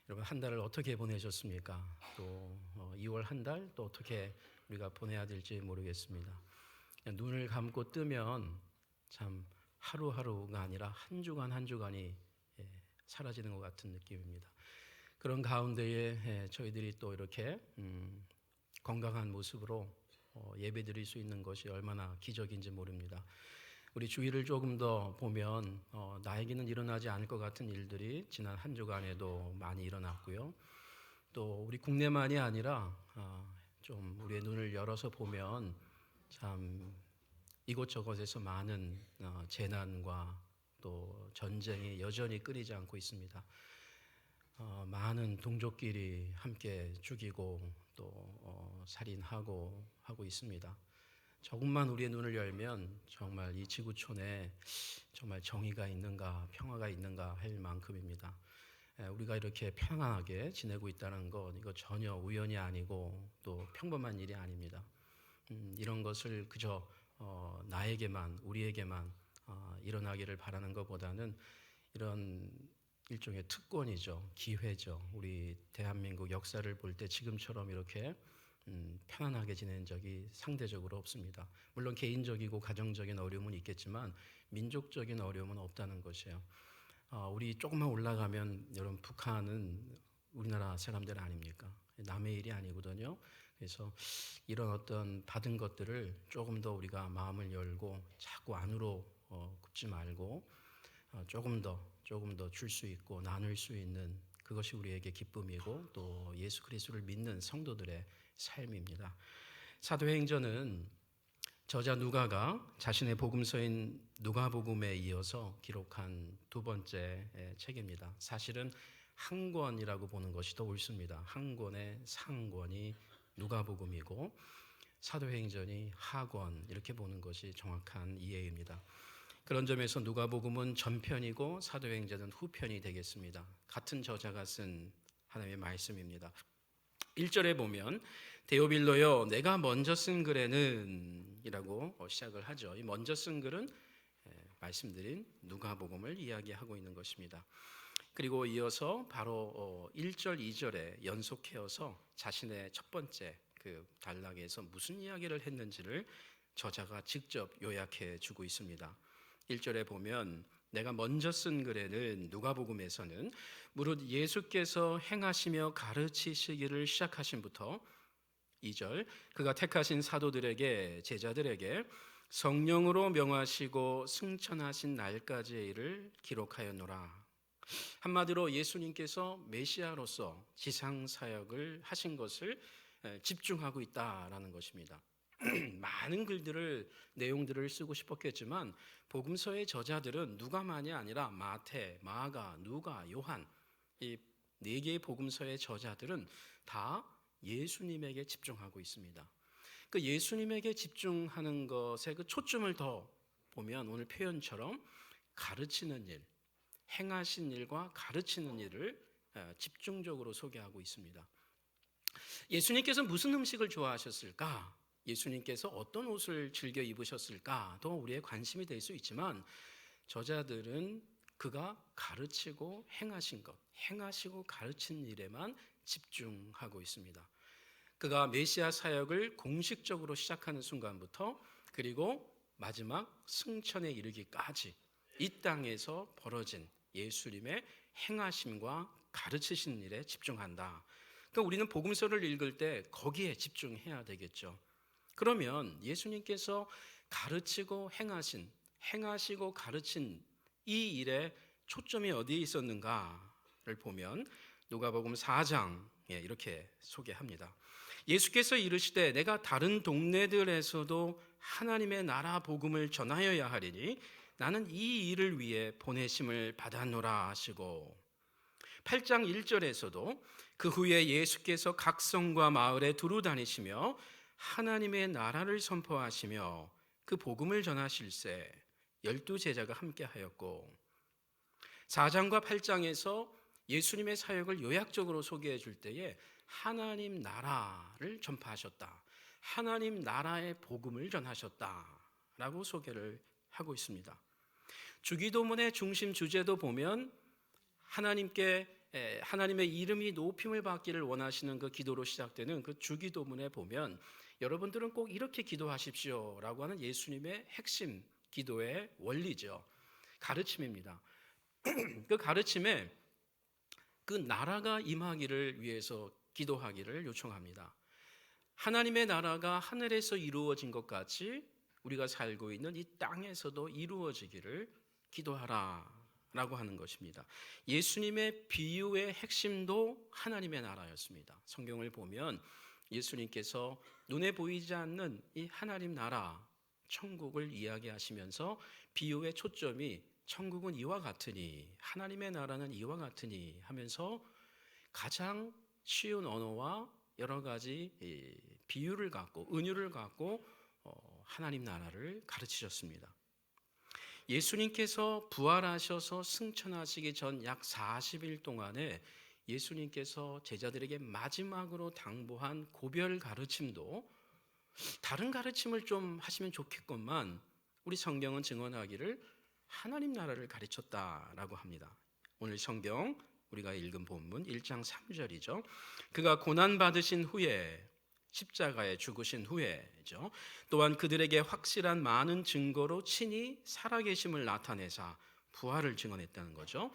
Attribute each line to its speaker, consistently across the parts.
Speaker 1: 여러분 한 달을 어떻게 보내셨습니까? 또 2월 한 달 또 어떻게 우리가 보내야 될지 모르겠습니다. 그냥 눈을 감고 뜨면 참 하루하루가 아니라 한 주간 한 주간이 사라지는 것 같은 느낌입니다. 그런 가운데에 저희들이 또 이렇게 건강한 모습으로 예배드릴 수 있는 것이 얼마나 기적인지 모릅니다. 우리 주위를 조금 더 보면 나에게는 일어나지 않을 것 같은 일들이 지난 한 주간에도 많이 일어났고요. 또 우리 국내만이 아니라 좀 우리의 눈을 열어서 보면 참 이곳저곳에서 많은 재난과 또 전쟁이 여전히 끊이지 않고 있습니다. 많은 동족끼리 함께 죽이고 또 살인하고 하고 있습니다. 조금만 우리의 눈을 열면 정말 이 지구촌에 정말 정의가 있는가 평화가 있는가 할 만큼입니다. 우리가 이렇게 평안하게 지내고 있다는 것 이거 전혀 우연이 아니고 또 평범한 일이 아닙니다. 이런 것을 그저 나에게만 우리에게만 일어나기를 바라는 것보다는 이런 일종의 특권이죠. 기회죠. 우리 대한민국 역사를 볼 때 지금처럼 이렇게 편안하게 지낸 적이 상대적으로 없습니다. 물론 개인적이고 가정적인 어려움은 있겠지만 민족적인 어려움은 없다는 것이에요. 우리 조금만 올라가면 여러분 북한은 우리나라 사람들 아닙니까? 남의 일이 아니거든요. 그래서 이런 어떤 받은 것들을 조금 더 우리가 마음을 열고 자꾸 안으로 굽지 말고 조금 더 줄 수 있고 나눌 수 있는 그것이 우리에게 기쁨이고 또 예수 그리스도를 믿는 성도들의 삶입니다. 사도행전은 저자 누가가 자신의 복음서인 누가복음에 이어서 기록한 두 번째 책입니다. 사실은 한 권이라고 보는 것이 더 옳습니다. 한 권의 상권이 누가복음이고 사도행전이 하권 이렇게 보는 것이 정확한 이해입니다. 그런 점에서 누가복음은 전편이고 사도행전은 후편이 되겠습니다. 같은 저자가 쓴 하나님의 말씀입니다. 1절에 보면 데오빌로여 내가 먼저 쓴 글에는 이라고 시작을 하죠. 이 먼저 쓴 글은 말씀드린 누가복음을 이야기하고 있는 것입니다. 그리고 이어서 바로 1절, 2절에 연속해서 자신의 첫 번째 그 단락에서 무슨 이야기를 했는지를 저자가 직접 요약해 주고 있습니다. 1절에 보면 내가 먼저 쓴 글에는 누가복음에서는 무릇 예수께서 행하시며 가르치시기를 시작하신부터 2절 그가 택하신 사도들에게 제자들에게 성령으로 명하시고 승천하신 날까지의 일을 기록하였노라. 한마디로 예수님께서 메시아로서 지상 사역을 하신 것을 집중하고 있다라는 것입니다. 많은 글들을 내용들을 쓰고 싶었겠지만 복음서의 저자들은 누가만이 아니라 마태, 마가, 누가, 요한 이 네 개의 복음서의 저자들은 다 예수님에게 집중하고 있습니다. 그 예수님에게 집중하는 것에 그 초점을 더 보면 오늘 표현처럼 가르치는 일, 행하신 일과 가르치는 일을 집중적으로 소개하고 있습니다. 예수님께서 무슨 음식을 좋아하셨을까? 예수님께서 어떤 옷을 즐겨 입으셨을까도 우리의 관심이 될 수 있지만 저자들은 그가 가르치고 행하신 것, 행하시고 가르친 일에만 집중하고 있습니다. 그가 메시아 사역을 공식적으로 시작하는 순간부터 그리고 마지막 승천에 이르기까지 이 땅에서 벌어진 예수님의 행하심과 가르치신 일에 집중한다. 그러니까 우리는 복음서를 읽을 때 거기에 집중해야 되겠죠. 그러면 예수님께서 가르치고 행하시고 가르친 이 일에 초점이 어디에 있었는가를 보면 누가복음 4장에 이렇게 소개합니다. 예수께서 이르시되 내가 다른 동네들에서도 하나님의 나라 복음을 전하여야 하리니 나는 이 일을 위해 보내심을 받았노라 하시고 8장 1절에서도 그 후에 예수께서 각 성과 마을에 두루 다니시며 하나님의 나라를 선포하시며 그 복음을 전하실세 12제자가 함께하였고 4장과 8장에서 예수님의 사역을 요약적으로 소개해 줄 때에 하나님 나라를 전파하셨다. 하나님 나라의 복음을 전하셨다라고 소개를 하고 있습니다. 주기도문의 중심 주제도 보면 하나님께 하나님의 이름이 높임을 받기를 원하시는 그 기도로 시작되는 그 주기도문에 보면 여러분들은 꼭 이렇게 기도하십시오라고 하는 예수님의 핵심 기도의 원리죠. 가르침입니다. 그 가르침에 그 나라가 임하기를 위해서 기도하기를 요청합니다. 하나님의 나라가 하늘에서 이루어진 것 같이 우리가 살고 있는 이 땅에서도 이루어지기를 기도하라 라고 하는 것입니다. 예수님의 비유의 핵심도 하나님의 나라였습니다. 성경을 보면 예수님께서 눈에 보이지 않는 이 하나님 나라, 천국을 이야기하시면서 비유의 초점이 천국은 이와 같으니, 하나님의 나라는 이와 같으니 하면서 가장 쉬운 언어와 여러 가지 비유를 갖고 은유를 갖고 하나님 나라를 가르치셨습니다. 예수님께서 부활하셔서 승천하시기 전 약 40일 동안에 예수님께서 제자들에게 마지막으로 당부한 고별 가르침도 다른 가르침을 좀 하시면 좋겠건만 우리 성경은 증언하기를 하나님 나라를 가르쳤다라고 합니다. 오늘 성경 우리가 읽은 본문 1장 3절이죠. 그가 고난받으신 후에 십자가에 죽으신 후에죠. 또한 그들에게 확실한 많은 증거로 친히 살아계심을 나타내사 부활을 증언했다는 거죠.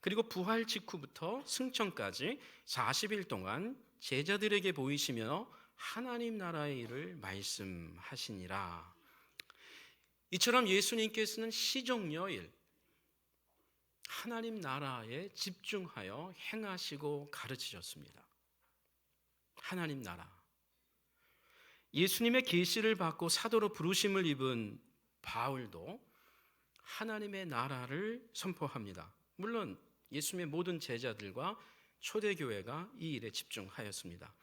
Speaker 1: 그리고 부활 직후부터 승천까지 40일 동안 제자들에게 보이시며 하나님 나라의 일을 말씀하시니라. 이처럼 예수님께서는 시종여일 하나님 나라에 집중하여 행하시고 가르치셨습니다. 하나님 나라. 예수님의 계시를 받고 사도로 부르심을 입은 바울도 하나님의 나라를 선포합니다. 물론 예수님의 모든 제자들과 초대교회가 이 일에 집중하였습니다.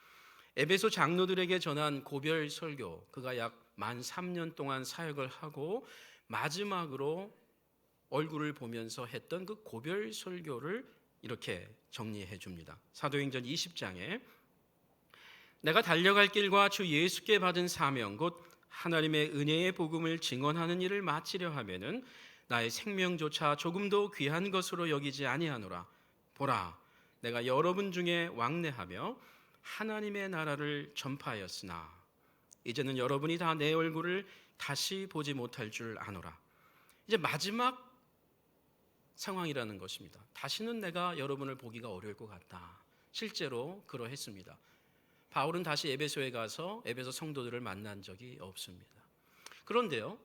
Speaker 1: 에베소 장로들에게 전한 고별 설교, 그가 약 만 3년 동안 사역을 하고 마지막으로 얼굴을 보면서 했던 그 고별 설교를 이렇게 정리해 줍니다. 사도행전 20장에 내가 달려갈 길과 주 예수께 받은 사명 곧 하나님의 은혜의 복음을 증언하는 일을 마치려 하면은 나의 생명조차 조금도 귀한 것으로 여기지 아니하노라. 보라, 내가 여러분 중에 왕래하며 하나님의 나라를 전파하였으나 이제는 여러분이 다 내 얼굴을 다시 보지 못할 줄 아노라. 이제 마지막 상황이라는 것입니다. 다시는 내가 여러분을 보기가 어려울 것 같다. 실제로 그러했습니다. 바울은 다시 에베소에 가서 에베소 성도들을 만난 적이 없습니다. 그런데요,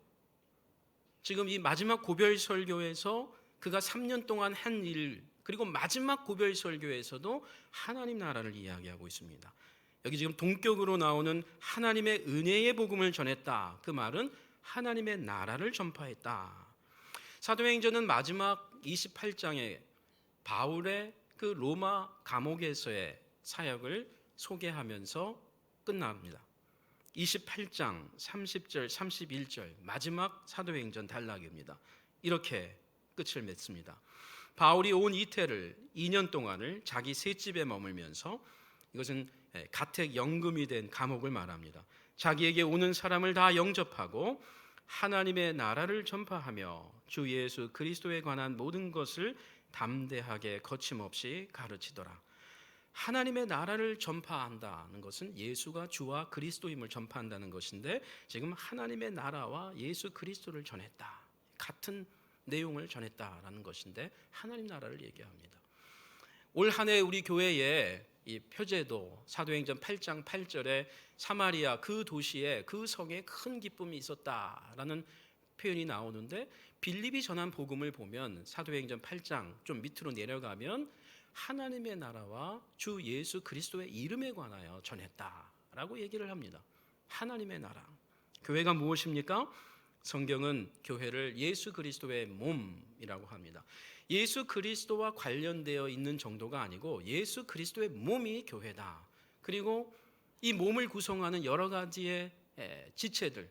Speaker 1: 지금 이 마지막 고별 설교에서 그가 3년 동안 한 일, 그리고 마지막 고별 설교에서도 하나님 나라를 이야기하고 있습니다. 여기 지금 동격으로 나오는 하나님의 은혜의 복음을 전했다. 그 말은 하나님의 나라를 전파했다. 사도행전은 마지막 28장에 바울의 그 로마 감옥에서의 사역을 소개하면서 끝납니다. 28장 30절 31절 마지막 사도행전 단락입니다. 이렇게 끝을 맺습니다. 바울이 온 이태를 2년 동안을 자기 셋집에 머물면서, 이것은 가택연금이 된 감옥을 말합니다. 자기에게 오는 사람을 다 영접하고 하나님의 나라를 전파하며 주 예수 그리스도에 관한 모든 것을 담대하게 거침없이 가르치더라. 하나님의 나라를 전파한다는 것은 예수가 주와 그리스도임을 전파한다는 것인데, 지금 하나님의 나라와 예수 그리스도를 전했다, 같은 내용을 전했다라는 것인데 하나님 나라를 얘기합니다. 올 한 해 우리 교회에 이 표제도 사도행전 8장 8절에 사마리아 그 도시에 그 성에 큰 기쁨이 있었다라는 표현이 나오는데, 빌립이 전한 복음을 보면 사도행전 8장 좀 밑으로 내려가면 하나님의 나라와 주 예수 그리스도의 이름에 관하여 전했다라고 얘기를 합니다. 하나님의 나라. 교회가 무엇입니까? 성경은 교회를 예수 그리스도의 몸이라고 합니다. 예수 그리스도와 관련되어 있는 정도가 아니고 예수 그리스도의 몸이 교회다. 그리고 이 몸을 구성하는 여러 가지의 지체들,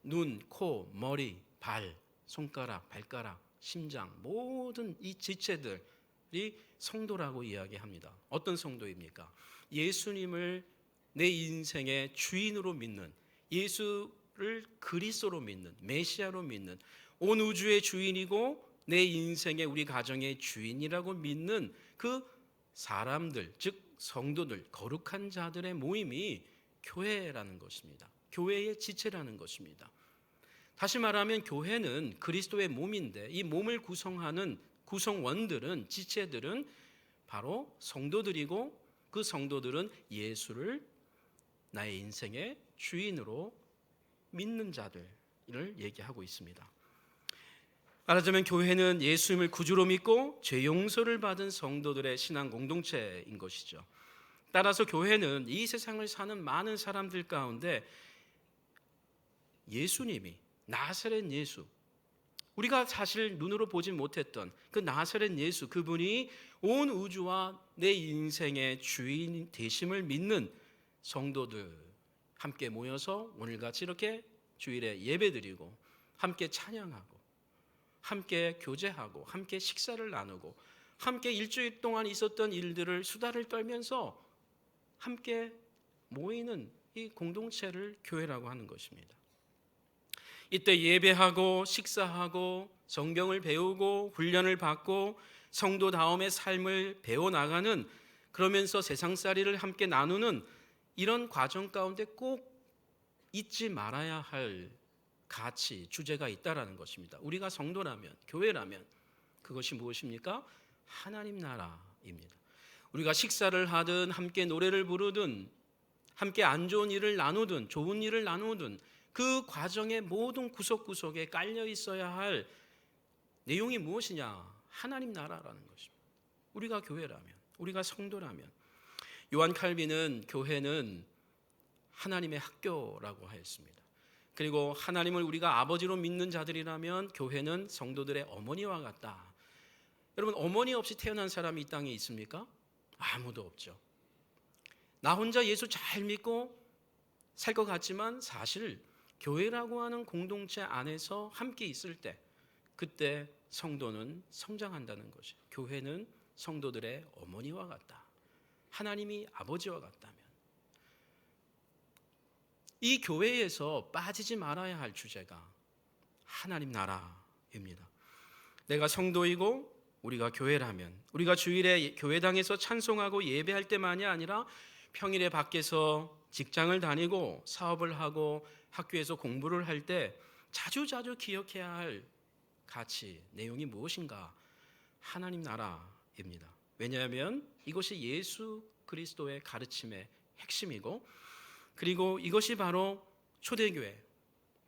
Speaker 1: 눈, 코, 머리, 발, 손가락, 발가락, 심장, 모든 이 지체들이 성도라고 이야기합니다. 어떤 성도입니까? 예수님을 내 인생의 주인으로 믿는, 예수를 그리스도로 믿는, 메시아로 믿는, 온 우주의 주인이고 내 인생의 우리 가정의 주인이라고 믿는 그 사람들, 즉 성도들, 거룩한 자들의 모임이 교회라는 것입니다. 교회의 지체라는 것입니다. 다시 말하면 교회는 그리스도의 몸인데 이 몸을 구성하는 구성원들은, 지체들은 바로 성도들이고, 그 성도들은 예수를 나의 인생의 주인으로 믿는 자들을 얘기하고 있습니다. 말하자면 교회는 예수님을 구주로 믿고 죄 용서를 받은 성도들의 신앙 공동체인 것이죠. 따라서 교회는 이 세상을 사는 많은 사람들 가운데 예수님이, 나사렛 예수, 우리가 사실 눈으로 보지 못했던 그 나사렛 예수, 그분이 온 우주와 내 인생의 주인 되심을 믿는 성도들 함께 모여서 오늘같이 이렇게 주일에 예배드리고 함께 찬양하고 함께 교제하고 함께 식사를 나누고 함께 일주일 동안 있었던 일들을 수다를 떨면서 함께 모이는 이 공동체를 교회라고 하는 것입니다. 이때 예배하고 식사하고 성경을 배우고 훈련을 받고 성도다움의 삶을 배워나가는, 그러면서 세상살이를 함께 나누는 이런 과정 가운데 꼭 잊지 말아야 할 가치, 주제가 있다라는 것입니다. 우리가 성도라면, 교회라면 그것이 무엇입니까? 하나님 나라입니다. 우리가 식사를 하든 함께 노래를 부르든 함께 안 좋은 일을 나누든 좋은 일을 나누든 그 과정의 모든 구석구석에 깔려 있어야 할 내용이 무엇이냐? 하나님 나라라는 것입니다. 우리가 교회라면, 우리가 성도라면. 요한 칼빈은 교회는 하나님의 학교라고 하였습니다. 그리고 하나님을 우리가 아버지로 믿는 자들이라면 교회는 성도들의 어머니와 같다. 여러분, 어머니 없이 태어난 사람이 이 땅에 있습니까? 아무도 없죠. 나 혼자 예수 잘 믿고 살 것 같지만 사실 교회라고 하는 공동체 안에서 함께 있을 때, 그때 성도는 성장한다는 것이에요. 교회는 성도들의 어머니와 같다. 하나님이 아버지와 같다면 이 교회에서 빠지지 말아야 할 주제가 하나님 나라입니다. 내가 성도이고 우리가 교회라면, 우리가 주일에 교회당에서 찬송하고 예배할 때만이 아니라 평일에 밖에서 직장을 다니고 사업을 하고 학교에서 공부를 할 때 자주자주 기억해야 할 가치, 내용이 무엇인가? 하나님 나라입니다. 왜냐하면 이것이 예수 그리스도의 가르침의 핵심이고, 그리고 이것이 바로 초대교회,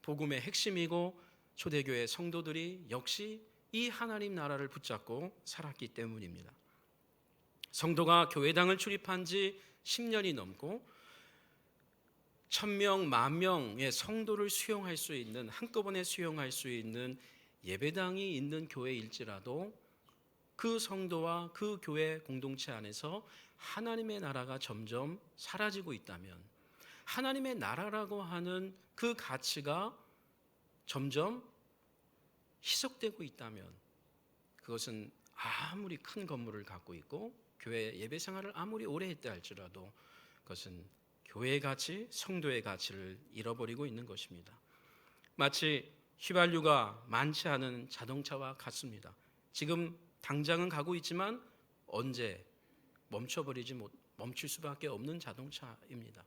Speaker 1: 복음의 핵심이고, 초대교회 성도들이 역시 이 하나님 나라를 붙잡고 살았기 때문입니다. 성도가 교회당을 출입한 지 10년이 넘고 1000명, 10,000명의 성도를 수용할 수 있는, 한꺼번에 수용할 수 있는 예배당이 있는 교회일지라도 그 성도와 그 교회 공동체 안에서 하나님의 나라가 점점 사라지고 있다면, 하나님의 나라라고 하는 그 가치가 점점 희석되고 있다면, 그것은 아무리 큰 건물을 갖고 있고 교회 예배 생활을 아무리 오래 했다 할지라도 그것은 교회의 가치, 성도의 가치를 잃어버리고 있는 것입니다. 마치 휘발유가 많지 않은 자동차와 같습니다. 지금 당장은 가고 있지만 언제 멈출 수밖에 없는 자동차입니다.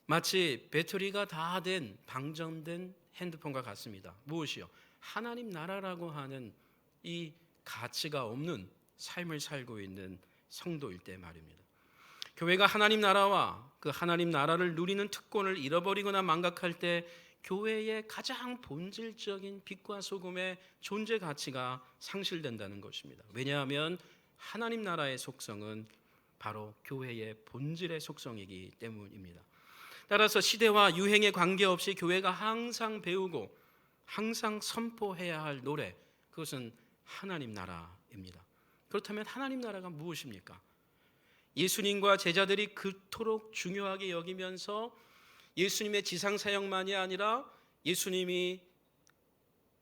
Speaker 1: 마치 배터리가 다 된 방전된 핸드폰과 같습니다. 무엇이요? 하나님 나라라고 하는 이 가치가 없는 삶을 살고 있는 성도일 때 말입니다. 교회가 하나님 나라와 그 하나님 나라를 누리는 특권을 잃어버리거나 망각할 때 교회의 가장 본질적인 빛과 소금의 존재 가치가 상실된다는 것입니다. 왜냐하면 하나님 나라의 속성은 바로 교회의 본질의 속성이기 때문입니다. 따라서 시대와 유행에 관계없이 교회가 항상 배우고 항상 선포해야 할 노래, 그것은 하나님 나라입니다. 그렇다면 하나님 나라가 무엇입니까? 예수님과 제자들이 그토록 중요하게 여기면서 예수님의 지상사역만이 아니라 예수님이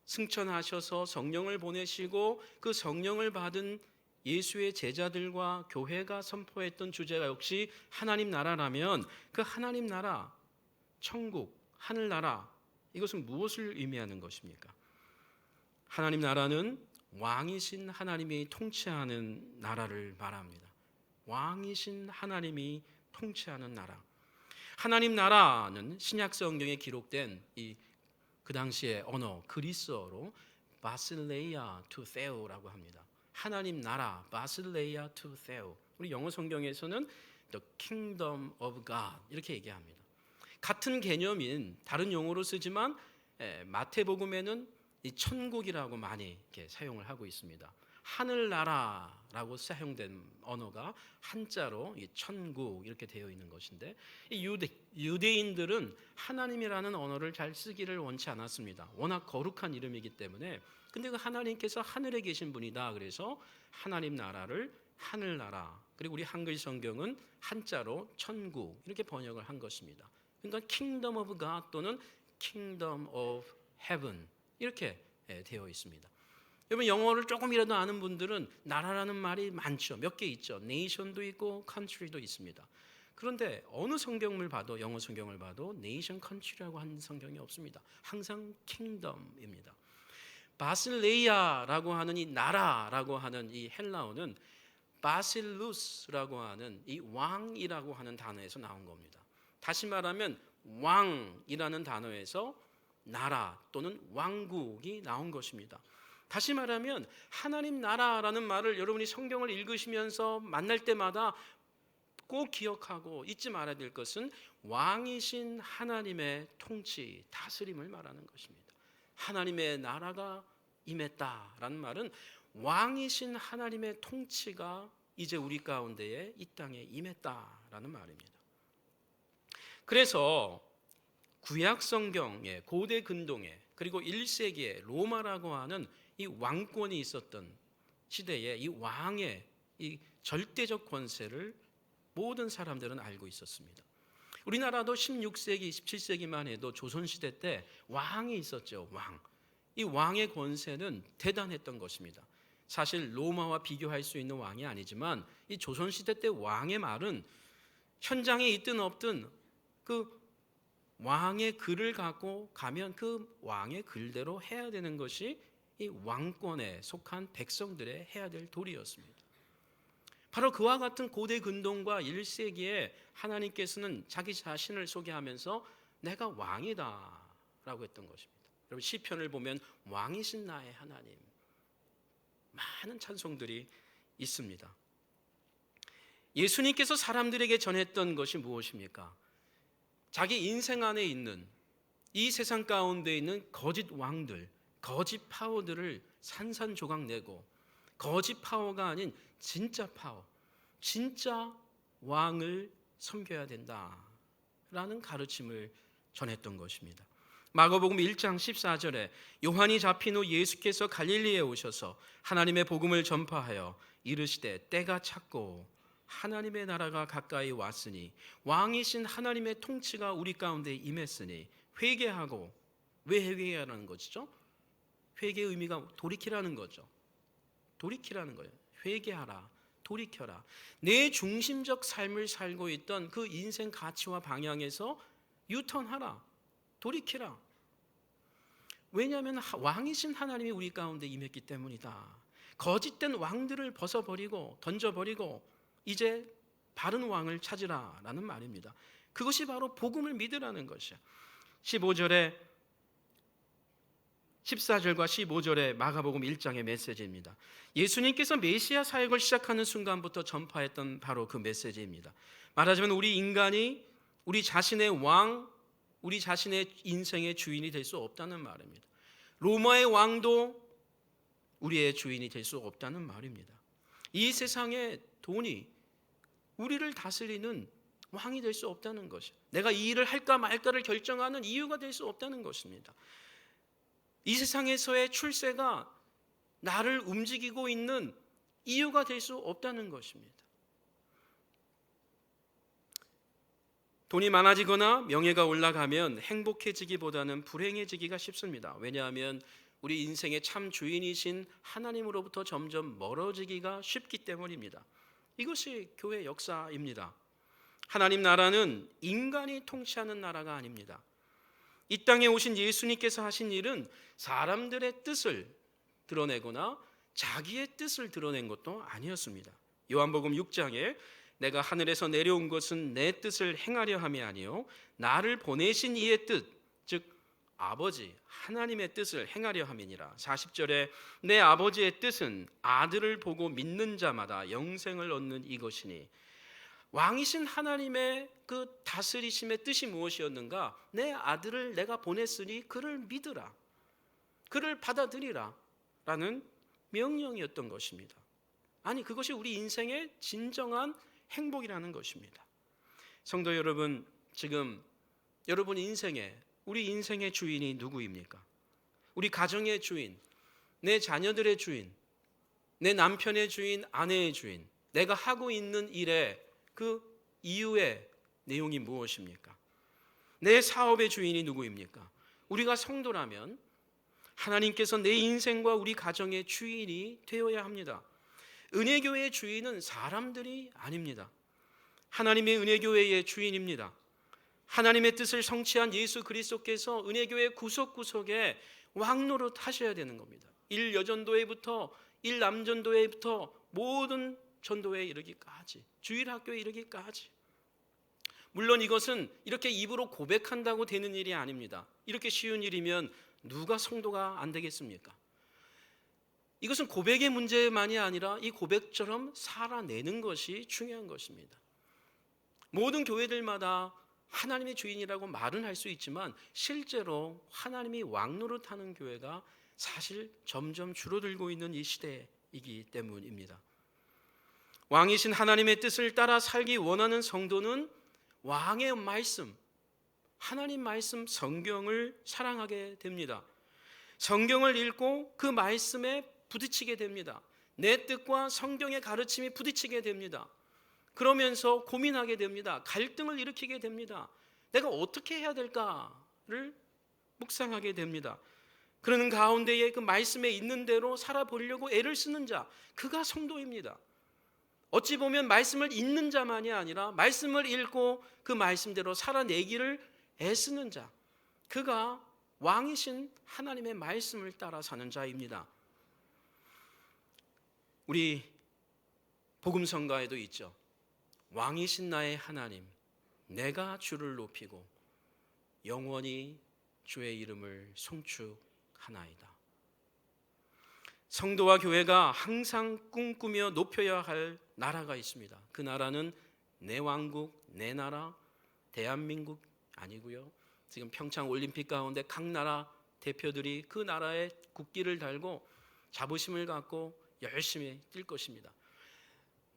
Speaker 1: 승천하셔서 성령을 보내시고 그 성령을 받은 예수의 제자들과 교회가 선포했던 주제가 역시 하나님 나라라면, 그 하나님 나라, 천국, 하늘나라, 이것은 무엇을 의미하는 것입니까? 하나님 나라는 왕이신 하나님이 통치하는 나라를 말합니다. 왕이신 하나님이 통치하는 나라. 하나님 나라는 신약 성경에 기록된 그 당시의 언어 그리스어로 바실레이아 투 세오라고 합니다. 하나님 나라 바실레이아 투 세오. 우리 영어 성경에서는 The Kingdom of God 이렇게 얘기합니다. 같은 개념인 다른 용어로 쓰지만 마태복음에는 이 천국이라고 많이 이렇게 사용을 하고 있습니다. 하늘나라라고 사용된 언어가 한자로 이 천국 이렇게 되어 있는 것인데, 이 유대인들은 하나님이라는 언어를 잘 쓰기를 원치 않았습니다. 워낙 거룩한 이름이기 때문에. 근데 그 하나님께서 하늘에 계신 분이다. 그래서 하나님 나라를 하늘나라, 그리고 우리 한글 성경은 한자로 천국 이렇게 번역을 한 것입니다. 그러니까 Kingdom of God 또는 Kingdom of Heaven 이렇게 되어 있습니다. 여러분 영어를 조금이라도 아는 분들은 나라라는 말이 많죠. 몇 개 있죠. Nation도 있고 Country도 있습니다. 그런데 어느 성경을 봐도, 영어 성경을 봐도 Nation, Country라고 하는 성경이 없습니다. 항상 Kingdom입니다. 바실레이아라고 하는 이 나라라고 하는 이 헬라어는 바실루스라고 하는 이 왕이라고 하는 단어에서 나온 겁니다. 다시 말하면 왕이라는 단어에서 나라 또는 왕국이 나온 것입니다. 다시 말하면 하나님 나라라는 말을 여러분이 성경을 읽으시면서 만날 때마다 꼭 기억하고 잊지 말아야 될 것은 왕이신 하나님의 통치, 다스림을 말하는 것입니다. 하나님의 나라가 임했다라는 말은 왕이신 하나님의 통치가 이제 우리 가운데에 이 땅에 임했다라는 말입니다. 그래서 구약 성경에, 고대 근동에, 그리고 1세기에 로마라고 하는 이 왕권이 있었던 시대에 이 왕의 이 절대적 권세를 모든 사람들은 알고 있었습니다. 우리나라도 16세기, 17세기만 해도 조선시대 때 왕이 있었죠. 왕. 이 왕의 권세는 대단했던 것입니다. 사실 로마와 비교할 수 있는 왕이 아니지만 이 조선시대 때 왕의 말은 현장에 있든 없든 그 왕의 글을 갖고 가면 그 왕의 글대로 해야 되는 것이 이 왕권에 속한 백성들의 해야 될 도리였습니다. 바로 그와 같은 고대 근동과 1세기에 하나님께서는 자기 자신을 소개하면서 내가 왕이다 라고 했던 것입니다. 여러분 시편을 보면 왕이신 나의 하나님, 많은 찬송들이 있습니다. 예수님께서 사람들에게 전했던 것이 무엇입니까? 자기 인생 안에 있는 이 세상 가운데 있는 거짓 왕들, 거짓 파워들을 산산조각 내고 거짓 파워가 아닌 진짜 파워, 진짜 왕을 섬겨야 된다라는 가르침을 전했던 것입니다. 마가복음 1장 14절에 요한이 잡힌 후 예수께서 갈릴리에 오셔서 하나님의 복음을 전파하여 이르시되 때가 찼고 하나님의 나라가 가까이 왔으니 왕이신 하나님의 통치가 우리 가운데 임했으니 회개하고, 왜 회개하라는 것이죠? 회개의 의미가 돌이키라는 거죠. 돌이키라는 거예요. 회개하라, 돌이켜라. 내 중심적 삶을 살고 있던 그 인생 가치와 방향에서 유턴하라, 돌이키라. 왜냐하면 왕이신 하나님이 우리 가운데 임했기 때문이다. 거짓된 왕들을 벗어버리고 던져버리고 이제 바른 왕을 찾으라라는 말입니다. 그것이 바로 복음을 믿으라는 것이야. 14절과 15절의 마가복음 1장의 메시지입니다. 예수님께서 메시아 사역을 시작하는 순간부터 전파했던 바로 그 메시지입니다. 말하자면 우리 인간이 우리 자신의 왕, 우리 자신의 인생의 주인이 될 수 없다는 말입니다. 로마의 왕도 우리의 주인이 될 수 없다는 말입니다. 이 세상의 돈이 우리를 다스리는 왕이 될 수 없다는 것이에요. 내가 이 일을 할까 말까를 결정하는 이유가 될 수 없다는 것입니다. 이 세상에서의 출세가 나를 움직이고 있는 이유가 될 수 없다는 것입니다. 돈이 많아지거나 명예가 올라가면 행복해지기보다는 불행해지기가 쉽습니다. 왜냐하면 우리 인생의 참 주인이신 하나님으로부터 점점 멀어지기가 쉽기 때문입니다. 이것이 교회 역사입니다. 하나님 나라는 인간이 통치하는 나라가 아닙니다. 이 땅에 오신 예수님께서 하신 일은 사람들의 뜻을 드러내거나 자기의 뜻을 드러낸 것도 아니었습니다. 요한복음 6장에 내가 하늘에서 내려온 것은 내 뜻을 행하려 함이 아니요 나를 보내신 이의 뜻, 즉 아버지 하나님의 뜻을 행하려 함이니라. 40절에 내 아버지의 뜻은 아들을 보고 믿는 자마다 영생을 얻는 이것이니, 왕이신 하나님의 그 다스리심의 뜻이 무엇이었는가? 내 아들을 내가 보냈으니 그를 믿으라, 그를 받아들이라 라는 명령이었던 것입니다. 아니, 그것이 우리 인생의 진정한 행복이라는 것입니다. 성도 여러분, 지금 여러분 인생에, 우리 인생의 주인이 누구입니까? 우리 가정의 주인, 내 자녀들의 주인, 내 남편의 주인, 아내의 주인, 내가 하고 있는 일의 그 이유의 내용이 무엇입니까? 내 사업의 주인이 누구입니까? 우리가 성도라면 하나님께서 내 인생과 우리 가정의 주인이 되어야 합니다. 은혜교회의 주인은 사람들이 아닙니다. 하나님의 은혜교회의 주인입니다. 하나님의 뜻을 성취한 예수 그리스도께서 은혜교회 구석구석에 왕노릇 하셔야 되는 겁니다. 1여전도회부터 1남전도회부터 모든 전도회에 이르기까지, 주일학교에 이르기까지. 물론 이것은 이렇게 입으로 고백한다고 되는 일이 아닙니다. 이렇게 쉬운 일이면 누가 성도가 안 되겠습니까? 이것은 고백의 문제만이 아니라 이 고백처럼 살아내는 것이 중요한 것입니다. 모든 교회들마다 하나님의 주인이라고 말은 할 수 있지만 실제로 하나님이 왕노릇하는 교회가 사실 점점 줄어들고 있는 이 시대이기 때문입니다. 왕이신 하나님의 뜻을 따라 살기 원하는 성도는 왕의 말씀, 하나님 말씀 성경을 사랑하게 됩니다. 성경을 읽고 그 말씀에 부딪히게 됩니다. 내 뜻과 성경의 가르침이 부딪히게 됩니다. 그러면서 고민하게 됩니다. 갈등을 일으키게 됩니다. 내가 어떻게 해야 될까를 묵상하게 됩니다. 그러는 가운데에 그 말씀에 있는 대로 살아보려고 애를 쓰는 자, 그가 성도입니다. 어찌 보면 말씀을 읽는 자만이 아니라 말씀을 읽고 그 말씀대로 살아내기를 애쓰는 자, 그가 왕이신 하나님의 말씀을 따라 사는 자입니다. 우리 복음성가에도 있죠. 왕이신 나의 하나님, 내가 주를 높이고 영원히 주의 이름을 송축하나이다. 성도와 교회가 항상 꿈꾸며 높여야 할 나라가 있습니다. 그 나라는 내 왕국, 내 나라, 대한민국 아니고요. 지금 평창 올림픽 가운데 각 나라 대표들이 그 나라의 국기를 달고 자부심을 갖고 열심히 뛸 것입니다.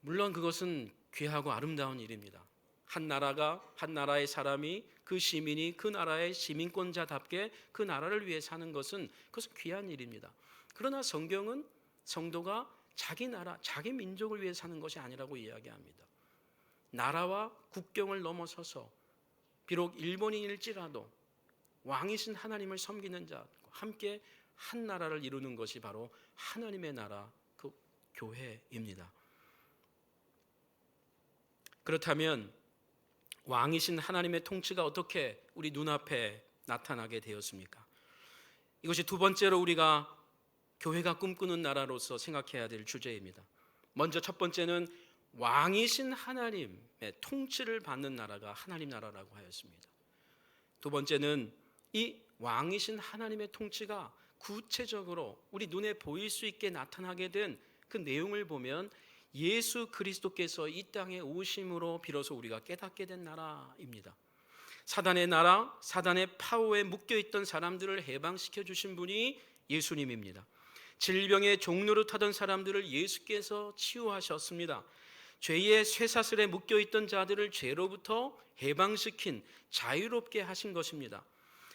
Speaker 1: 물론 그것은 귀하고 아름다운 일입니다. 한 나라가, 한 나라의 사람이, 그 시민이 그 나라의 시민권자답게 그 나라를 위해 사는 것은 그것은 귀한 일입니다. 그러나 성경은 성도가 자기 나라, 자기 민족을 위해 사는 것이 아니라고 이야기합니다. 나라와 국경을 넘어서서 비록 일본인일지라도 왕이신 하나님을 섬기는 자와 함께 한 나라를 이루는 것이 바로 하나님의 나라, 그 교회입니다. 그렇다면 왕이신 하나님의 통치가 어떻게 우리 눈앞에 나타나게 되었습니까? 이것이 두 번째로 우리가 교회가 꿈꾸는 나라로서 생각해야 될 주제입니다. 먼저 첫 번째는 왕이신 하나님의 통치를 받는 나라가 하나님 나라라고 하였습니다. 두 번째는 이 왕이신 하나님의 통치가 구체적으로 우리 눈에 보일 수 있게 나타나게 된 그 내용을 보면 예수 그리스도께서 이 땅에 오심으로 비로소 우리가 깨닫게 된 나라입니다. 사단의 나라, 사단의 파워에 묶여있던 사람들을 해방시켜 주신 분이 예수님입니다. 질병의 종노릇하던 사람들을 예수께서 치유하셨습니다. 죄의 쇠사슬에 묶여있던 자들을 죄로부터 해방시킨, 자유롭게 하신 것입니다.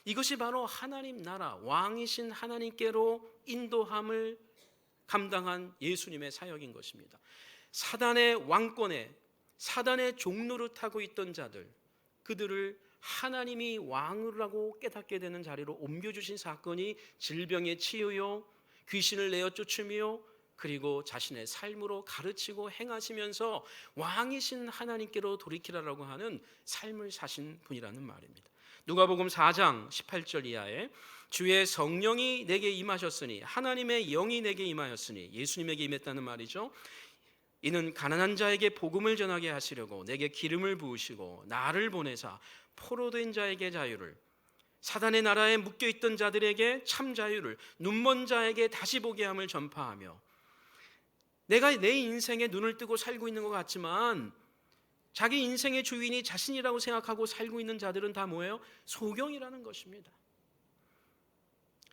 Speaker 1: 이것이 바로 하나님 나라, 왕이신 하나님께로 인도함을 감당한 예수님의 사역인 것입니다. 사단의 왕권에, 사단의 종노릇하고 있던 자들, 그들을 하나님이 왕이라고 깨닫게 되는 자리로 옮겨주신 사건이 질병의 치유요, 귀신을 내어 쫓으며 그리고 자신의 삶으로 가르치고 행하시면서 왕이신 하나님께로 돌이키라라고 하는 삶을 사신 분이라는 말입니다. 누가복음 4장 18절 이하에 주의 성령이 내게 임하셨으니, 하나님의 영이 내게 임하였으니, 예수님에게 임했다는 말이죠. 이는 가난한 자에게 복음을 전하게 하시려고 내게 기름을 부으시고 나를 보내사 포로된 자에게 자유를, 사단의 나라에 묶여있던 자들에게 참 자유를, 눈먼 자에게 다시 보게 함을 전파하며. 내가 내 인생에 눈을 뜨고 살고 있는 것 같지만 자기 인생의 주인이 자신이라고 생각하고 살고 있는 자들은 다 뭐예요? 소경이라는 것입니다.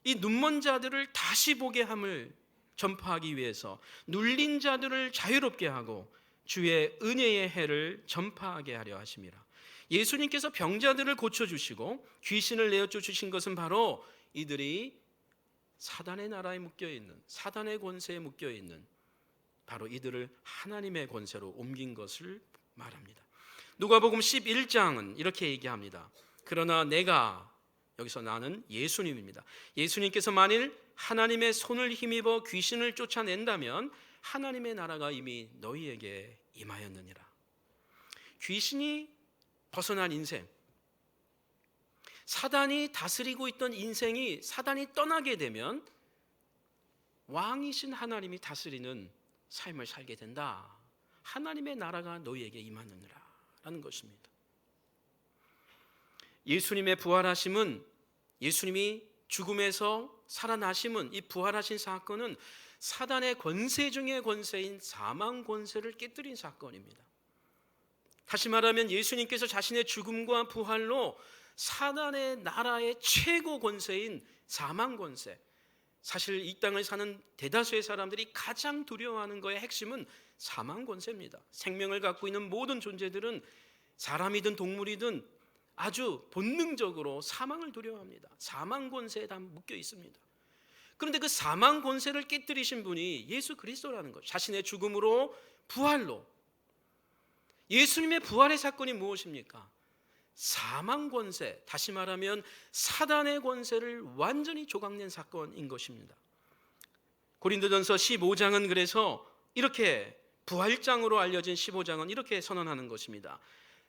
Speaker 1: 이 눈먼 자들을 다시 보게 함을 전파하기 위해서 눌린 자들을 자유롭게 하고 주의 은혜의 해를 전파하게 하려 하심이라. 예수님께서 병자들을 고쳐주시고 귀신을 내어쫓으신 것은 바로 이들이 사단의 나라에 묶여있는, 사단의 권세에 묶여있는 바로 이들을 하나님의 권세로 옮긴 것을 말합니다. 누가복음 11장은 이렇게 얘기합니다. 그러나 내가, 여기서 나는 예수님입니다. 예수님께서 만일 하나님의 손을 힘입어 귀신을 쫓아낸다면 하나님의 나라가 이미 너희에게 임하였느니라. 귀신이 벗어난 인생, 사단이 다스리고 있던 인생이 사단이 떠나게 되면 왕이신 하나님이 다스리는 삶을 살게 된다. 하나님의 나라가 너희에게 임하느니라 라는 것입니다. 예수님의 부활하심은, 예수님이 죽음에서 살아나심은, 이 부활하신 사건은 사단의 권세 중의 권세인 사망 권세를 깨뜨린 사건입니다. 다시 말하면 예수님께서 자신의 죽음과 부활로 사단의 나라의 최고 권세인 사망 권세, 사실 이 땅을 사는 대다수의 사람들이 가장 두려워하는 것의 핵심은 사망 권세입니다. 생명을 갖고 있는 모든 존재들은 사람이든 동물이든 아주 본능적으로 사망을 두려워합니다. 사망 권세에 다 묶여 있습니다. 그런데 그 사망 권세를 깨뜨리신 분이 예수 그리스도라는 것, 자신의 죽음으로 부활로. 예수님의 부활의 사건이 무엇입니까? 사망 권세, 다시 말하면 사단의 권세를 완전히 조각낸 사건인 것입니다. 고린도전서 15장은 그래서 이렇게, 부활장으로 알려진 15장은 이렇게 선언하는 것입니다.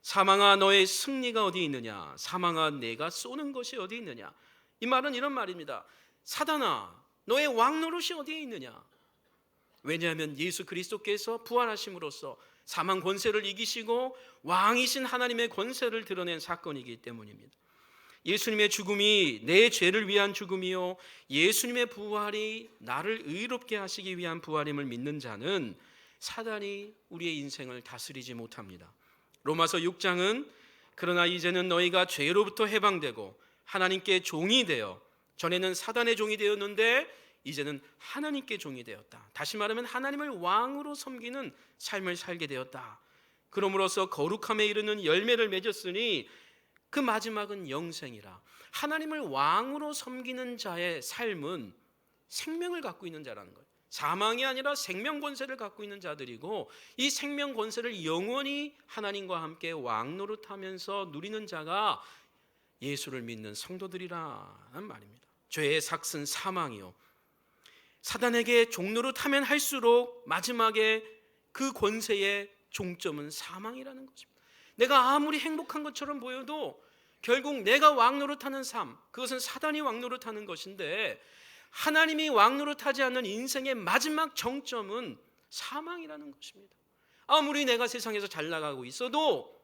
Speaker 1: 사망아 너의 승리가 어디 있느냐, 사망아 내가 쏘는 것이 어디 있느냐. 이 말은 이런 말입니다. 사단아 너의 왕노릇이 어디에 있느냐. 왜냐하면 예수 그리스도께서 부활하심으로써 사망 권세를 이기시고 왕이신 하나님의 권세를 드러낸 사건이기 때문입니다. 예수님의 죽음이 내 죄를 위한 죽음이요 예수님의 부활이 나를 의롭게 하시기 위한 부활임을 믿는 자는 사단이 우리의 인생을 다스리지 못합니다. 로마서 6장은 그러나 이제는 너희가 죄로부터 해방되고 하나님께 종이 되어, 전에는 사단의 종이 되었는데 이제는 하나님께 종이 되었다. 다시 말하면 하나님을 왕으로 섬기는 삶을 살게 되었다. 그러므로서 거룩함에 이르는 열매를 맺었으니 그 마지막은 영생이라. 하나님을 왕으로 섬기는 자의 삶은 생명을 갖고 있는 자라는 거예요. 사망이 아니라 생명 권세를 갖고 있는 자들이고, 이 생명 권세를 영원히 하나님과 함께 왕노릇하면서 누리는 자가 예수를 믿는 성도들이라는 말입니다. 죄의 삭은 사망이요 사단에게 종노릇하면 할수록 마지막에 그 권세의 종점은 사망이라는 것입니다. 내가 아무리 행복한 것처럼 보여도 결국 내가 왕노릇하는 삶, 그것은 사단이 왕노릇하는 것인데, 하나님이 왕노릇하지 않는 인생의 마지막 정점은 사망이라는 것입니다. 아무리 내가 세상에서 잘 나가고 있어도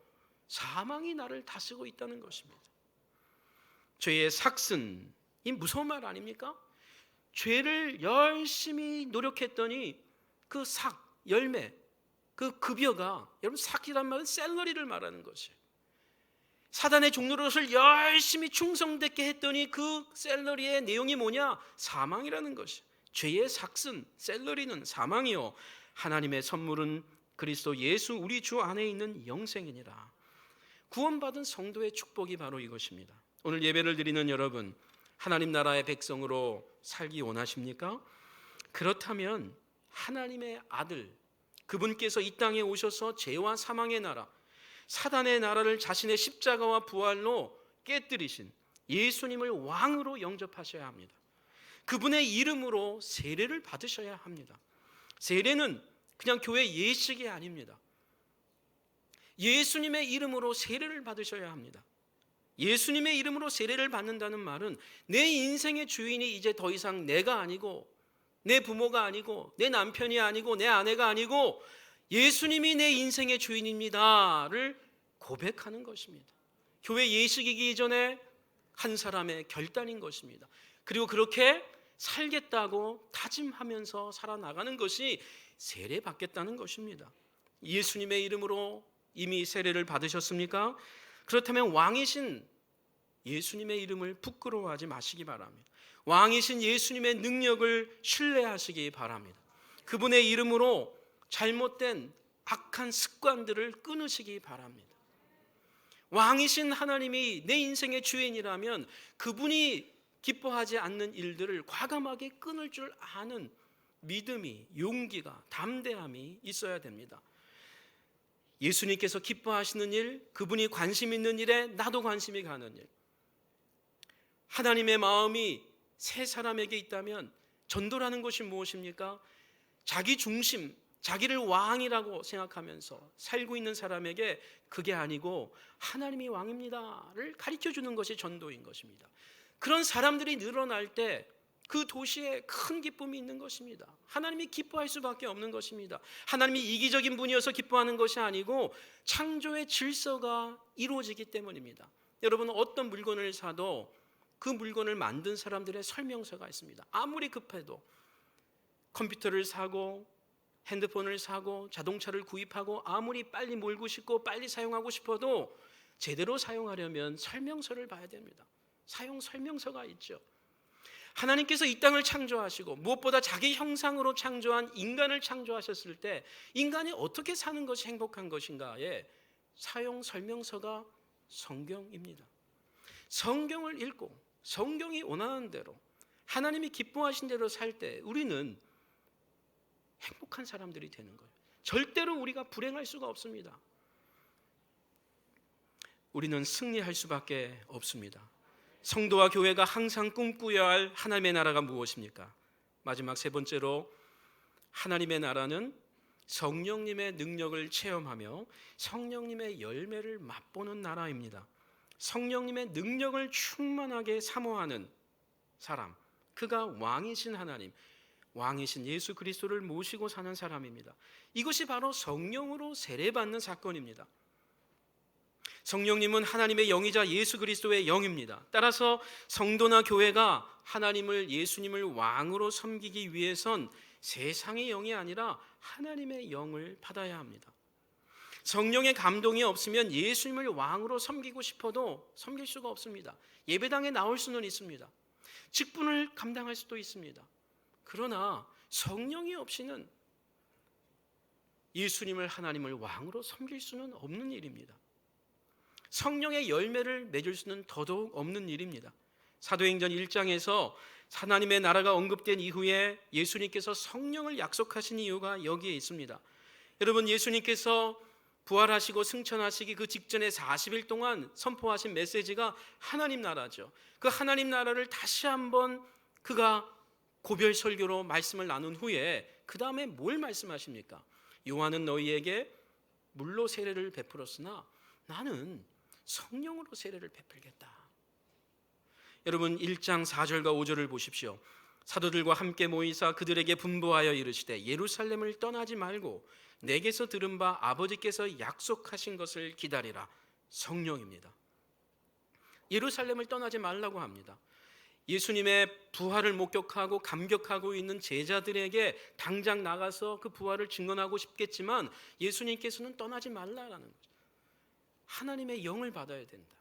Speaker 1: 사망이 나를 다스리고 있다는 것입니다. 죄의 삭은, 이 무서운 말 아닙니까? 죄를 열심히 노력했더니 그 삭, 열매, 그 급여가, 여러분 삭이란 말은 샐러리를 말하는 것이에요. 사단의 종노릇을 열심히 충성되게 했더니 그 샐러리의 내용이 뭐냐? 사망이라는 것이. 죄의 삭은, 샐러리는 사망이요 하나님의 선물은 그리스도 예수 우리 주 안에 있는 영생이니라. 구원받은 성도의 축복이 바로 이것입니다. 오늘 예배를 드리는 여러분, 하나님 나라의 백성으로 살기 원하십니까? 그렇다면 하나님의 아들, 그분께서 이 땅에 오셔서 죄와 사망의 나라, 사단의 나라를 자신의 십자가와 부활로 깨뜨리신 예수님을 왕으로 영접하셔야 합니다. 그분의 이름으로 세례를 받으셔야 합니다. 세례는 그냥 교회 예식이 아닙니다. 예수님의 이름으로 세례를 받으셔야 합니다. 예수님의 이름으로 세례를 받는다는 말은 내 인생의 주인이 이제 더 이상 내가 아니고 내 부모가 아니고 내 남편이 아니고 내 아내가 아니고 예수님이 내 인생의 주인입니다를 고백하는 것입니다. 교회 예식이기 전에 한 사람의 결단인 것입니다. 그리고 그렇게 살겠다고 다짐하면서 살아나가는 것이 세례받겠다는 것입니다. 예수님의 이름으로 이미 세례를 받으셨습니까? 그렇다면 왕이신 예수님의 이름을 부끄러워하지 마시기 바랍니다. 왕이신 예수님의 능력을 신뢰하시기 바랍니다. 그분의 이름으로 잘못된 악한 습관들을 끊으시기 바랍니다. 왕이신 하나님이 내 인생의 주인이라면 그분이 기뻐하지 않는 일들을 과감하게 끊을 줄 아는 믿음이, 용기가, 담대함이 있어야 됩니다. 예수님께서 기뻐하시는 일, 그분이 관심 있는 일에 나도 관심이 가는 일, 하나님의 마음이 세 사람에게 있다면 전도라는 것이 무엇입니까? 자기 중심, 자기를 왕이라고 생각하면서 살고 있는 사람에게 그게 아니고 하나님이 왕입니다를 가르쳐주는 것이 전도인 것입니다. 그런 사람들이 늘어날 때 그 도시에 큰 기쁨이 있는 것입니다. 하나님이 기뻐할 수밖에 없는 것입니다. 하나님이 이기적인 분이어서 기뻐하는 것이 아니고 창조의 질서가 이루어지기 때문입니다. 여러분, 어떤 물건을 사도 그 물건을 만든 사람들의 설명서가 있습니다. 아무리 급해도 컴퓨터를 사고 핸드폰을 사고 자동차를 구입하고 아무리 빨리 몰고 싶고 빨리 사용하고 싶어도 제대로 사용하려면 설명서를 봐야 됩니다. 사용 설명서가 있죠. 하나님께서 이 땅을 창조하시고 무엇보다 자기 형상으로 창조한 인간을 창조하셨을 때 인간이 어떻게 사는 것이 행복한 것인가에 사용 설명서가 성경입니다. 성경을 읽고 성경이 원하는 대로 하나님이 기뻐하신 대로 살 때 우리는 행복한 사람들이 되는 거예요. 절대로 우리가 불행할 수가 없습니다. 우리는 승리할 수밖에 없습니다. 성도와 교회가 항상 꿈꾸어야 할 하나님의 나라가 무엇입니까? 마지막 세 번째로, 하나님의 나라는 성령님의 능력을 체험하며 성령님의 열매를 맛보는 나라입니다. 성령님의 능력을 충만하게 사모하는 사람, 그가 왕이신 하나님, 왕이신 예수 그리스도를 모시고 사는 사람입니다. 이것이 바로 성령으로 세례받는 사건입니다. 성령님은 하나님의 영이자 예수 그리스도의 영입니다. 따라서 성도나 교회가 하나님을, 예수님을 왕으로 섬기기 위해선 세상의 영이 아니라 하나님의 영을 받아야 합니다. 성령의 감동이 없으면 예수님을 왕으로 섬기고 싶어도 섬길 수가 없습니다. 예배당에 나올 수는 있습니다. 직분을 감당할 수도 있습니다. 그러나 성령이 없이는 예수님을, 하나님을 왕으로 섬길 수는 없는 일입니다. 성령의 열매를 맺을 수는 더더욱 없는 일입니다. 사도행전 1장에서 하나님의 나라가 언급된 이후에 예수님께서 성령을 약속하신 이유가 여기에 있습니다. 여러분, 예수님께서 부활하시고 승천하시기 그 직전에 40일 동안 선포하신 메시지가 하나님 나라죠. 그 하나님 나라를 다시 한번 그가 고별 설교로 말씀을 나눈 후에 그 다음에 뭘 말씀하십니까? 요한은 너희에게 물로 세례를 베풀었으나 나는 성령으로 세례를 베풀겠다. 여러분, 1장 4절과 5절을 보십시오. 사도들과 함께 모이사 그들에게 분부하여 이르시되 예루살렘을 떠나지 말고 내게서 들은 바 아버지께서 약속하신 것을 기다리라. 성령입니다. 예루살렘을 떠나지 말라고 합니다. 예수님의 부활을 목격하고 감격하고 있는 제자들에게 당장 나가서 그 부활을 증언하고 싶겠지만 예수님께서는 떠나지 말라라는 거죠. 하나님의 영을 받아야 된다.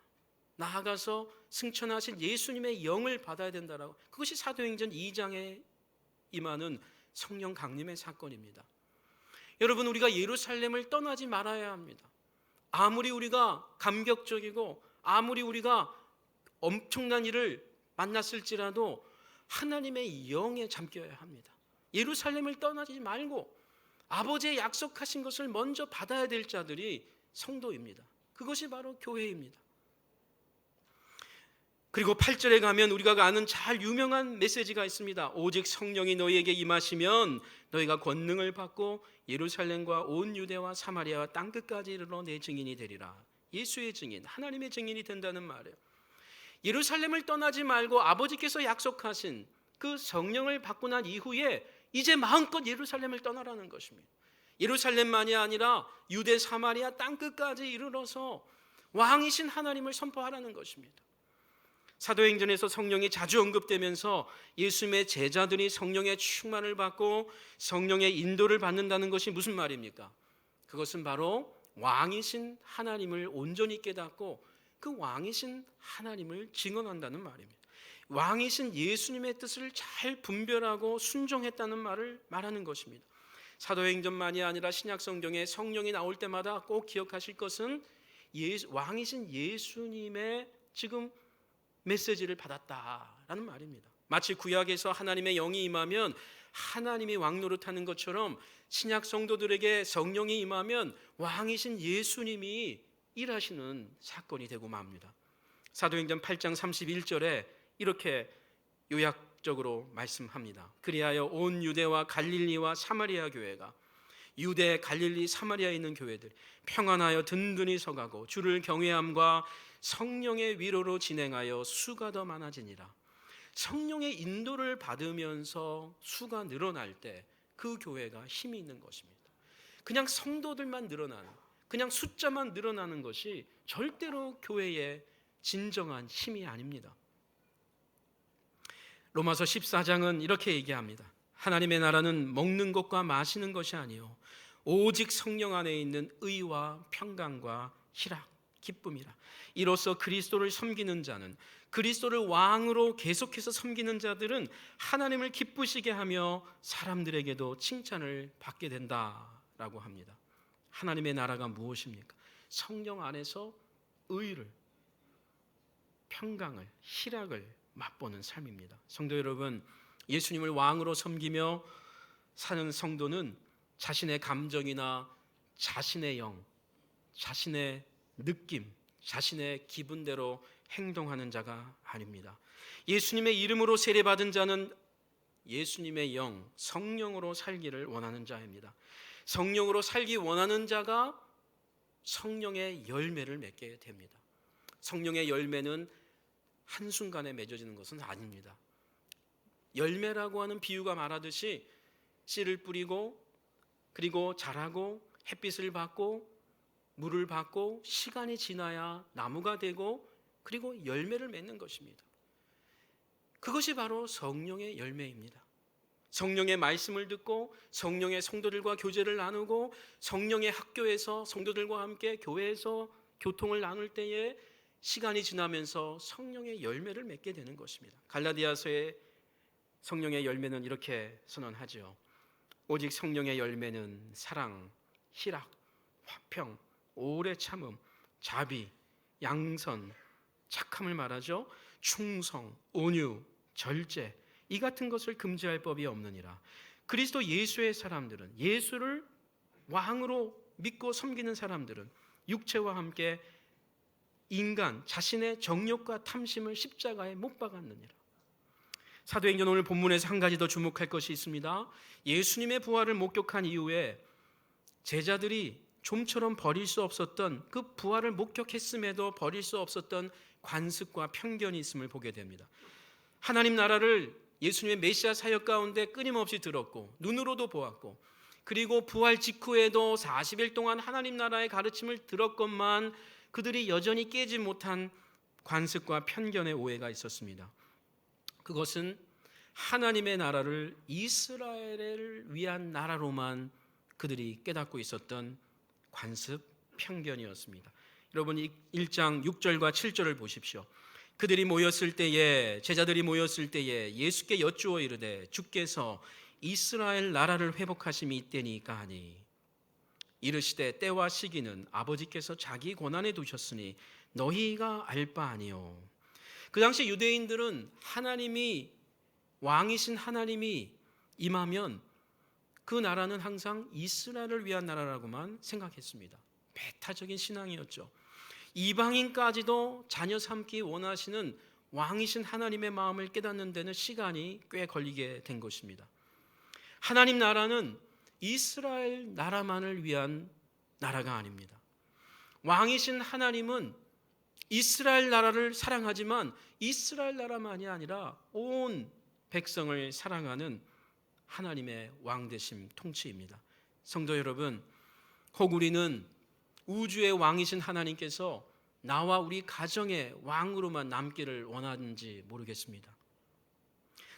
Speaker 1: 나아가서 승천하신 예수님의 영을 받아야 된다라고. 그것이 사도행전 2장에 임하는 성령 강림의 사건입니다. 여러분, 우리가 예루살렘을 떠나지 말아야 합니다. 아무리 우리가 감격적이고 아무리 우리가 엄청난 일을 만났을지라도 하나님의 영에 잠겨야 합니다. 예루살렘을 떠나지 말고 아버지의 약속하신 것을 먼저 받아야 될 자들이 성도입니다. 그것이 바로 교회입니다. 그리고 8절에 가면 우리가 아는 잘 유명한 메시지가 있습니다. 오직 성령이 너희에게 임하시면 너희가 권능을 받고 예루살렘과 온 유대와 사마리아와 땅끝까지 이르러 내 증인이 되리라. 예수의 증인, 하나님의 증인이 된다는 말이에요. 예루살렘을 떠나지 말고 아버지께서 약속하신 그 성령을 받고 난 이후에 이제 마음껏 예루살렘을 떠나라는 것입니다. 예루살렘만이 아니라 유대 사마리아 땅끝까지 이르러서 왕이신 하나님을 선포하라는 것입니다. 사도행전에서 성령이 자주 언급되면서 예수님의 제자들이 성령의 충만을 받고 성령의 인도를 받는다는 것이 무슨 말입니까? 그것은 바로 왕이신 하나님을 온전히 깨닫고 그 왕이신 하나님을 증언한다는 말입니다. 왕이신 예수님의 뜻을 잘 분별하고 순종했다는 말을 말하는 것입니다. 사도행전만이 아니라 신약성경에 성령이 나올 때마다 꼭 기억하실 것은 왕이신 예수님의 지금 메시지를 받았다라는 말입니다. 마치 구약에서 하나님의 영이 임하면 하나님이 왕 노릇하는 것처럼 신약 성도들에게 성령이 임하면 왕이신 예수님이 일하시는 사건이 되고 맙니다. 사도행전 8장 31절에 이렇게 요약적으로 말씀합니다. 그리하여 온 유대와 갈릴리와 사마리아 교회가, 유대, 갈릴리, 사마리아에 있는 교회들 평안하여 든든히 서가고 주를 경외함과 성령의 위로로 진행하여 수가 더 많아지니라. 성령의 인도를 받으면서 수가 늘어날 때 그 교회가 힘이 있는 것입니다. 그냥 성도들만 늘어나는, 그냥 숫자만 늘어나는 것이 절대로 교회의 진정한 힘이 아닙니다. 로마서 14장은 이렇게 얘기합니다. 하나님의 나라는 먹는 것과 마시는 것이 아니요 오직 성령 안에 있는 의와 평강과 희락, 기쁨이라. 이로써 그리스도를 섬기는 자는, 그리스도를 왕으로 계속해서 섬기는 자들은 하나님을 기쁘시게 하며 사람들에게도 칭찬을 받게 된다라고 합니다. 하나님의 나라가 무엇입니까? 성령 안에서 의를, 평강을, 희락을 맛보는 삶입니다. 성도 여러분, 예수님을 왕으로 섬기며 사는 성도는 자신의 감정이나 자신의 영, 자신의 느낌, 자신의 기분대로 행동하는 자가 아닙니다. 예수님의 이름으로 세례받은 자는 예수님의 영, 성령으로 살기를 원하는 자입니다. 성령으로 살기 원하는 자가 성령의 열매를 맺게 됩니다. 성령의 열매는 한순간에 맺어지는 것은 아닙니다. 열매라고 하는 비유가 말하듯이 씨를 뿌리고 그리고 자라고 햇빛을 받고 물을 받고 시간이 지나야 나무가 되고 그리고 열매를 맺는 것입니다. 그것이 바로 성령의 열매입니다. 성령의 말씀을 듣고 성령의 성도들과 교제를 나누고 성령의 학교에서 성도들과 함께 교회에서 교통을 나눌 때에 시간이 지나면서 성령의 열매를 맺게 되는 것입니다. 갈라디아서의 성령의 열매는 이렇게 선언하죠. 오직 성령의 열매는 사랑, 희락, 화평, 오래 참음, 자비, 양선, 착함을 말하죠. 충성, 온유, 절제, 이 같은 것을 금지할 법이 없느니라. 그리스도 예수의 사람들은, 예수를 왕으로 믿고 섬기는 사람들은 육체와 함께 인간 자신의 정욕과 탐심을 십자가에 못 박았느니라. 사도행전 오늘 본문에서 한 가지 더 주목할 것이 있습니다. 예수님의 부활을 목격한 이후에 제자들이 좀처럼 버릴 수 없었던, 그 부활을 목격했음에도 버릴 수 없었던 관습과 편견이 있음을 보게 됩니다. 하나님 나라를 예수님의 메시아 사역 가운데 끊임없이 들었고 눈으로도 보았고 그리고 부활 직후에도 40일 동안 하나님 나라의 가르침을 들었건만 그들이 여전히 깨지 못한 관습과 편견의 오해가 있었습니다. 그것은 하나님의 나라를 이스라엘을 위한 나라로만 그들이 깨닫고 있었던 관습, 편견이었습니다. 여러분 1장 6절과 7절을 보십시오. 그들이 모였을 때에, 제자들이 모였을 때에 예수께 여쭈어 이르되 주께서 이스라엘 나라를 회복하심이 이때니까 하니 이르시되 때와 시기는 아버지께서 자기 권한에 두셨으니 너희가 알 바 아니요. 그 당시 유대인들은 하나님이, 왕이신 하나님이 임하면 그 나라는 항상 이스라엘을 위한 나라라고만 생각했습니다. 배타적인 신앙이었죠. 이방인까지도 자녀 삼기 원하시는 왕이신 하나님의 마음을 깨닫는 데는 시간이 꽤 걸리게 된 것입니다. 하나님 나라는 이스라엘 나라만을 위한 나라가 아닙니다. 왕이신 하나님은 이스라엘 나라를 사랑하지만 이스라엘 나라만이 아니라 온 백성을 사랑하는 하나님의 왕되심 통치입니다. 성도 여러분, 혹 우리는 우주의 왕이신 하나님께서 나와 우리 가정의 왕으로만 남기를 원하는지 모르겠습니다.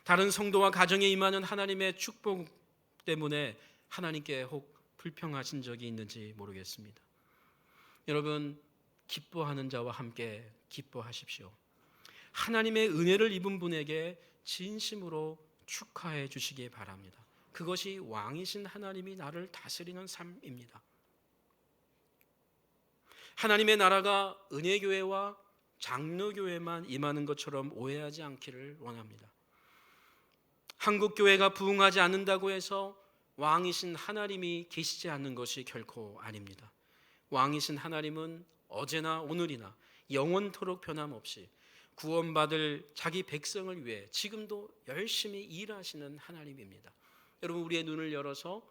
Speaker 1: 다른 성도와 가정에 임하는 하나님의 축복 때문에 하나님께 혹 불평하신 적이 있는지 모르겠습니다. 여러분, 기뻐하는 자와 함께 기뻐하십시오. 하나님의 은혜를 입은 분에게 진심으로 축하해 주시기 바랍니다. 그것이 왕이신 하나님이 나를 다스리는 삶입니다. 하나님의 나라가 은혜교회와 장로교회만 임하는 것처럼 오해하지 않기를 원합니다. 한국교회가 부흥하지 않는다고 해서 왕이신 하나님이 계시지 않는 것이 결코 아닙니다. 왕이신 하나님은 어제나 오늘이나 영원토록 변함없이 구원받을 자기 백성을 위해 지금도 열심히 일하시는 하나님입니다. 여러분, 우리의 눈을 열어서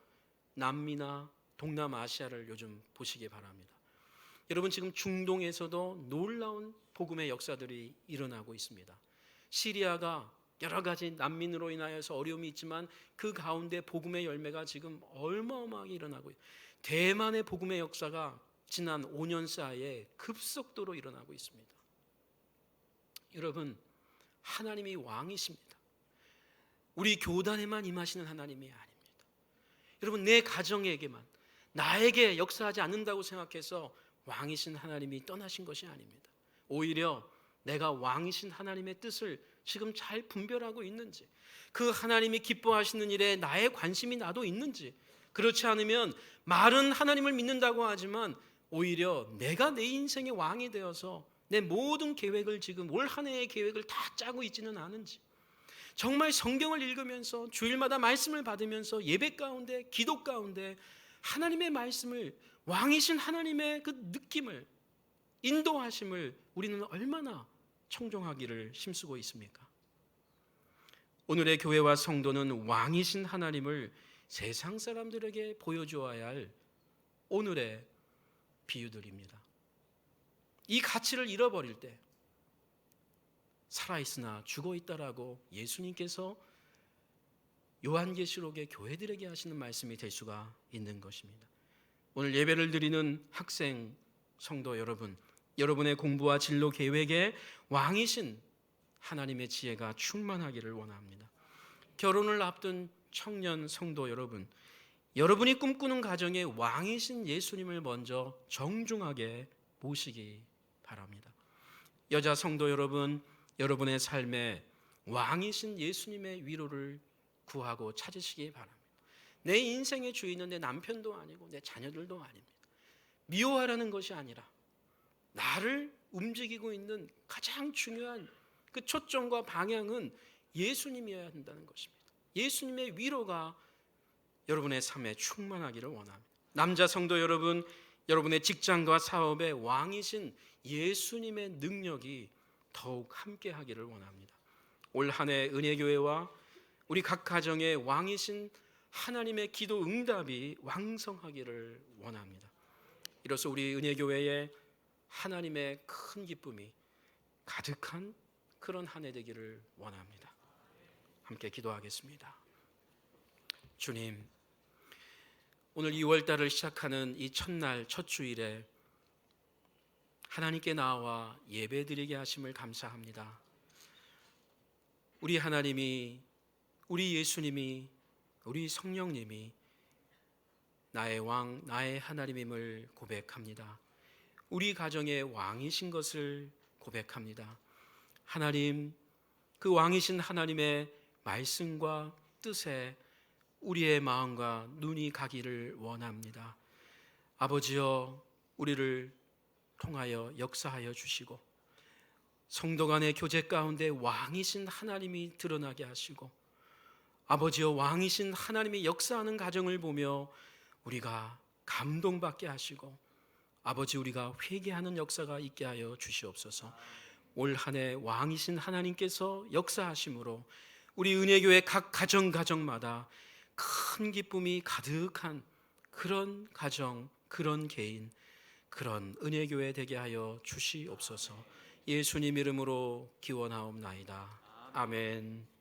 Speaker 1: 남미나 동남아시아를 요즘 보시기 바랍니다. 여러분, 지금 중동에서도 놀라운 복음의 역사들이 일어나고 있습니다. 시리아가 여러 가지 난민으로 인하여서 어려움이 있지만 그 가운데 복음의 열매가 지금 어마어마하게 일어나고 있습니다. 대만의 복음의 역사가 지난 5년 사이에 급속도로 일어나고 있습니다. 여러분, 하나님이 왕이십니다. 우리 교단에만 임하시는 하나님이 아닙니다. 여러분, 내 가정에게만, 나에게 역사하지 않는다고 생각해서 왕이신 하나님이 떠나신 것이 아닙니다. 오히려 내가 왕이신 하나님의 뜻을 지금 잘 분별하고 있는지, 그 하나님이 기뻐하시는 일에 나의 관심이 나도 있는지, 그렇지 않으면 말은 하나님을 믿는다고 하지만 오히려 내가 내 인생의 왕이 되어서 내 모든 계획을 지금 올 한 해의 계획을 다 짜고 있지는 않은지, 정말 성경을 읽으면서 주일마다 말씀을 받으면서 예배 가운데 기도 가운데 하나님의 말씀을, 왕이신 하나님의 그 느낌을, 인도하심을 우리는 얼마나 청종하기를 힘쓰고 있습니까? 오늘의 교회와 성도는 왕이신 하나님을 세상 사람들에게 보여주어야 할 오늘의 비유들입니다. 이 가치를 잃어버릴 때 살아있으나 죽어있다라고 예수님께서 요한계시록의 교회들에게 하시는 말씀이 될 수가 있는 것입니다. 오늘 예배를 드리는 학생 성도 여러분, 여러분의 공부와 진로 계획에 왕이신 하나님의 지혜가 충만하기를 원합니다. 결혼을 앞둔 청년 성도 여러분, 여러분이 꿈꾸는 가정에 왕이신 예수님을 먼저 정중하게 모시기 바랍니다. 여자 성도 여러분, 여러분의 삶에 왕이신 예수님의 위로를 구하고 찾으시기 바랍니다. 내 인생의 주인은 내 남편도 아니고 내 자녀들도 아닙니다. 미워하라는 것이 아니라 나를 움직이고 있는 가장 중요한 그 초점과 방향은 예수님이어야 한다는 것입니다. 예수님의 위로가 여러분의 삶에 충만하기를 원합니다. 남자 성도 여러분, 여러분의 직장과 사업에 왕이신 예수님의 능력이 더욱 함께하기를 원합니다. 올 한 해 은혜교회와 우리 각 가정에 왕이신 하나님의 기도 응답이 왕성하기를 원합니다. 이로써 우리 은혜교회에 하나님의 큰 기쁨이 가득한 그런 한 해 되기를 원합니다. 함께 기도하겠습니다. 주님, 오늘 2월달을 시작하는 이 첫날 첫 주일에 하나님께 나와 예배드리게 하심을 감사합니다. 우리 하나님이, 우리 예수님이, 우리 성령님이 나의 왕, 나의 하나님임을 고백합니다. 우리 가정의 왕이신 것을 고백합니다. 하나님, 그 왕이신 하나님의 말씀과 뜻에 우리의 마음과 눈이 가기를 원합니다. 아버지여, 우리를 통하여 역사하여 주시고 성도 간의 교제 가운데 왕이신 하나님이 드러나게 하시고, 아버지여, 왕이신 하나님이 역사하는 가정을 보며 우리가 감동받게 하시고, 아버지, 우리가 회개하는 역사가 있게 하여 주시옵소서. 올 한 해 왕이신 하나님께서 역사하심으로 우리 은혜교회 각 가정마다 큰 기쁨이 가득한 그런 가정, 그런 개인, 그런 은혜교회 되게 하여 주시옵소서. 예수님 이름으로 기원하옵나이다. 아멘.